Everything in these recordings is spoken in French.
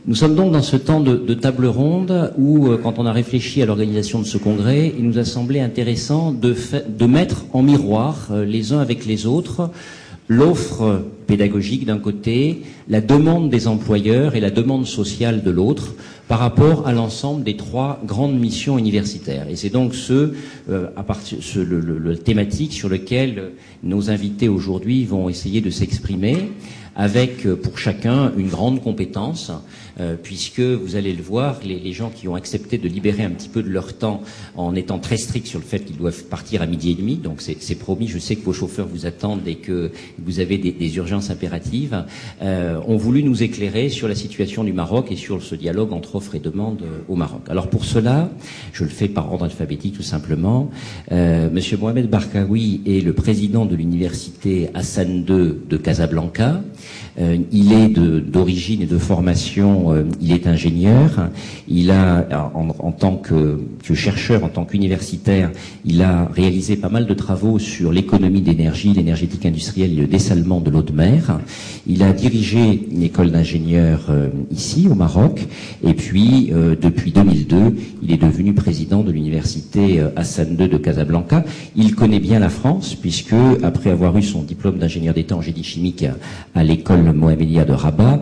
Nous sommes donc dans ce temps de table ronde où, quand on a réfléchi à l'organisation de ce congrès, il nous a semblé intéressant de mettre en miroir les uns avec les autres l'offre pédagogique d'un côté, la demande des employeurs et la demande sociale de l'autre par rapport à l'ensemble des trois grandes missions universitaires. Et c'est donc le thématique sur lequel nos invités aujourd'hui vont essayer de s'exprimer, avec pour chacun une grande compétence, puisque vous allez le voir, les gens qui ont accepté de libérer un petit peu de leur temps en étant très stricts sur le fait qu'ils doivent partir à 12h30, donc c'est promis, je sais que vos chauffeurs vous attendent et que vous avez des urgences impératives, ont voulu nous éclairer sur la situation du Maroc et sur ce dialogue entre offre et demande au Maroc. Alors pour cela, je le fais par ordre alphabétique tout simplement, Monsieur Mohamed Barkaoui est le président de l'université Hassan II de Casablanca. Il est d'origine et de formation, il est ingénieur. Il a, en tant que chercheur, en tant qu'universitaire, il a réalisé pas mal de travaux sur l'économie d'énergie, l'énergétique industrielle et le dessalement de l'eau de mer. Il a dirigé une école d'ingénieurs ici, au Maroc. Et puis, depuis 2002, il est devenu président de l'université Hassan II de Casablanca. Il connaît bien la France, puisque, après avoir eu son diplôme d'ingénieur d'État en génie chimique à l'école Mohamedia de Rabat,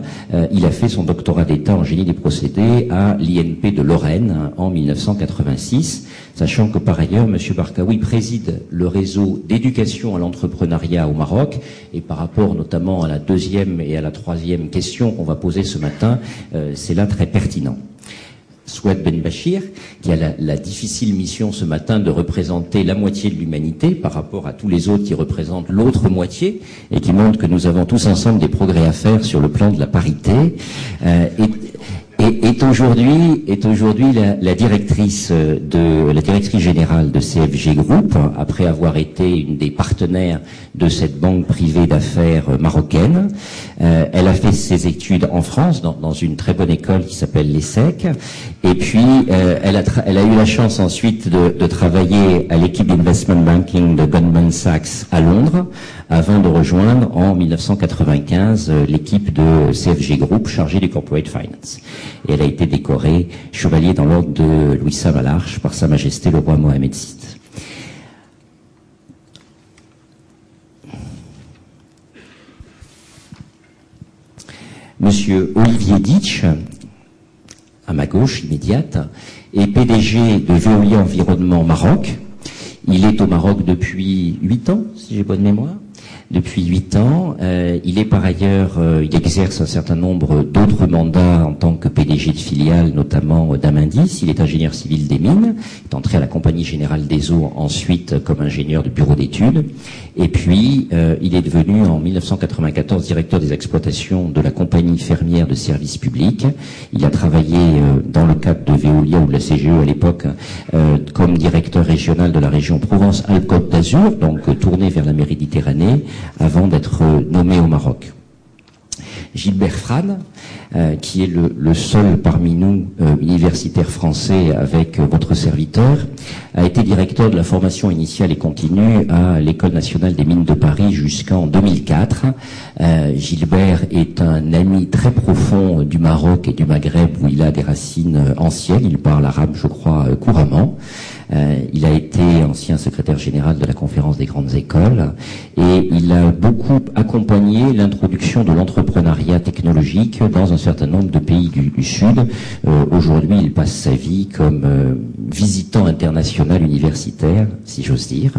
il a fait son doctorat d'État en génie des procédés à l'INP de Lorraine en 1986, sachant que par ailleurs, M. Barkaoui préside le réseau d'éducation à l'entrepreneuriat au Maroc, et par rapport notamment à la deuxième et à la troisième question qu'on va poser ce matin, c'est là très pertinent. Souad Ben Bachir, qui a la difficile mission ce matin de représenter la moitié de l'humanité par rapport à tous les autres qui représentent l'autre moitié et qui montrent que nous avons tous ensemble des progrès à faire sur le plan de la parité, est aujourd'hui la directrice générale de CFG Group, après avoir été une des partenaires de cette banque privée d'affaires marocaine. Elle a fait ses études en France dans une très bonne école qui s'appelle l'ESSEC, et puis elle a eu la chance ensuite de travailler à l'équipe d'investment banking de Goldman Sachs à Londres, avant de rejoindre en 1995 l'équipe de CFG Group chargée du corporate finance. Et elle a été décorée chevalier dans l'ordre de Louis Sam à l'Arche par Sa Majesté le roi Mohamed VI. Monsieur Olivier Ditch, à ma gauche immédiate, est PDG de Veolia Environnement Maroc. Il est au Maroc depuis 8 ans, si j'ai bonne mémoire. Depuis 8 ans, il est par ailleurs, il exerce un certain nombre d'autres mandats en tant que PDG de filiale, notamment d'Amindis. Il est ingénieur civil des mines, est entré à la Compagnie Générale des Eaux ensuite comme ingénieur de bureau d'études. Et puis, il est devenu en 1994 directeur des exploitations de la Compagnie fermière de services publics. Il a travaillé dans le cadre de Veolia ou de la CGE à l'époque comme directeur régional de la région Provence-Alpes-Côte d'Azur, donc tourné vers la Méditerranée, avant d'être nommé au Maroc. Gilbert Frane, qui est le seul parmi nous universitaires français avec votre serviteur, a été directeur de la formation initiale et continue à l'École nationale des mines de Paris jusqu'en 2004. Gilbert est un ami très profond du Maroc et du Maghreb, où il a des racines anciennes. Il parle arabe, je crois, couramment. Il a été ancien secrétaire général de la Conférence des grandes écoles et il a beaucoup accompagné l'introduction de l'entrepreneuriat technologique dans un certain nombre de pays du Sud. Aujourd'hui, il passe sa vie comme visitant international universitaire, si j'ose dire.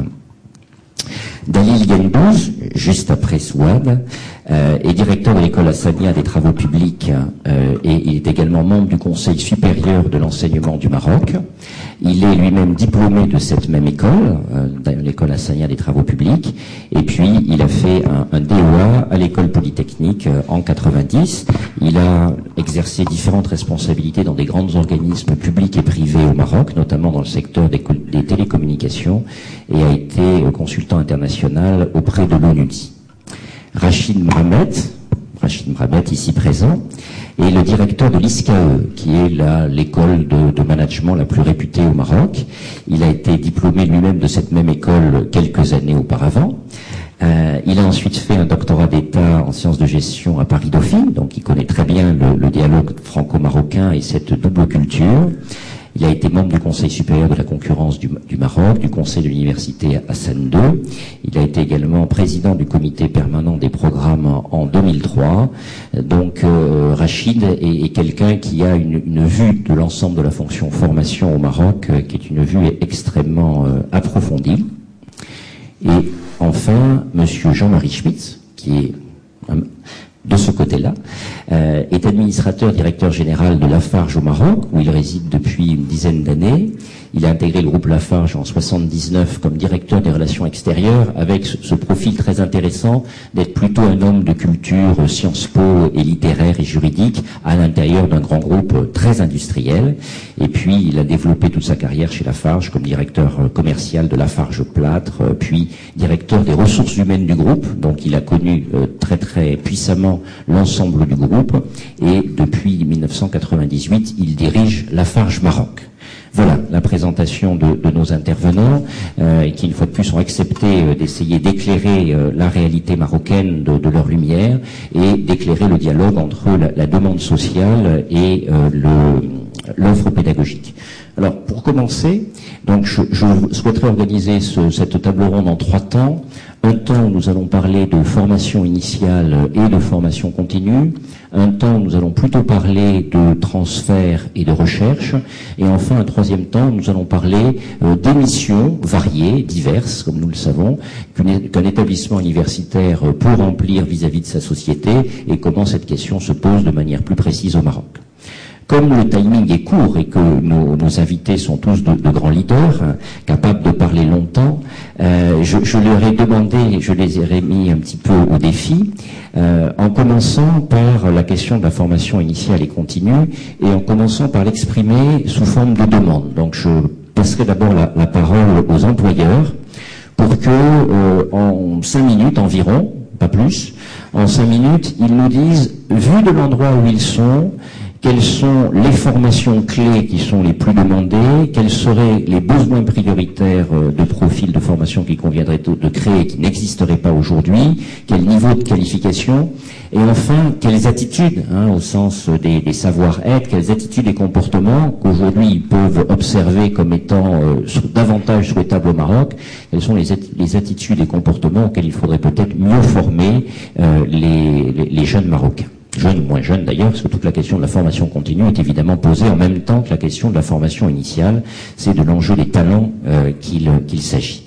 Dalil Gendouz, juste après Souad, est directeur de l'école Hassania des travaux publics et il est également membre du Conseil supérieur de l'enseignement du Maroc. Il est lui-même diplômé de cette même école, l'école Hassania des travaux publics, et puis il a fait un DEA à l'école polytechnique en 90. Il a exercé différentes responsabilités dans des grands organismes publics et privés au Maroc, notamment dans le secteur des télécommunications, et a été consultant international auprès de l'ONUDI. Rachid Mramet, ici présent, est le directeur de l'ISCAE, qui est l'école de management la plus réputée au Maroc. Il a été diplômé lui-même de cette même école quelques années auparavant. Il a ensuite fait un doctorat d'État en sciences de gestion à Paris Dauphine, donc il connaît très bien le dialogue franco-marocain marocain et cette double culture. Il a été membre du Conseil supérieur de la concurrence du Maroc, du Conseil de l'université Hassan II. Il a été également président du comité permanent des programmes en 2003. Donc Rachid est quelqu'un qui a une vue de l'ensemble de la fonction formation au Maroc, qui est une vue extrêmement approfondie. Et enfin, monsieur Jean-Marie Schmitz, qui est de ce côté-là, est administrateur directeur général de Lafarge au Maroc, où il réside depuis une dizaine d'années. Il a intégré le groupe Lafarge en 79 comme directeur des relations extérieures, avec ce profil très intéressant d'être plutôt un homme de culture Sciences Po et littéraire et juridique à l'intérieur d'un grand groupe très industriel. Et puis il a développé toute sa carrière chez Lafarge comme directeur commercial de Lafarge Plâtre, puis directeur des ressources humaines du groupe. Donc il a connu très très puissamment l'ensemble du groupe, et depuis 1998 il dirige Lafarge Maroc. Voilà la présentation de nos intervenants, qui une fois de plus ont accepté d'essayer d'éclairer la réalité marocaine de leur lumière et d'éclairer le dialogue entre la demande sociale et l'offre pédagogique. Alors pour commencer, donc je souhaiterais organiser cette table ronde en 3 temps. Un temps où nous allons parler de formation initiale et de formation continue. Un temps où nous allons plutôt parler de transfert et de recherche. Et enfin, un 3e temps où nous allons parler d'émissions variées, diverses, comme nous le savons, qu'un établissement universitaire peut remplir vis-à-vis de sa société, et comment cette question se pose de manière plus précise au Maroc. Comme le timing est court et que nos invités sont tous de grands leaders, capables de parler longtemps, je leur ai demandé, je les ai mis un petit peu au défi, en commençant par la question de la formation initiale et continue, et en commençant par l'exprimer sous forme de demande. Donc je passerai d'abord la parole aux employeurs pour que, en 5 minutes environ, pas plus, en 5 minutes, ils nous disent, vu de l'endroit où ils sont, quelles sont les formations clés qui sont les plus demandées, quels seraient les besoins prioritaires de profil de formation qui conviendrait de créer, qui n'existeraient pas aujourd'hui, quel niveau de qualification, et enfin, quelles attitudes, au sens des savoir-être, quelles attitudes et comportements qu'aujourd'hui ils peuvent observer comme étant davantage souhaitables au Maroc, quelles sont les attitudes et comportements auxquels il faudrait peut-être mieux former les jeunes Marocains. Jeunes ou moins jeunes d'ailleurs, parce que toute la question de la formation continue est évidemment posée en même temps que la question de la formation initiale. C'est de l'enjeu des talents qu'il s'agit.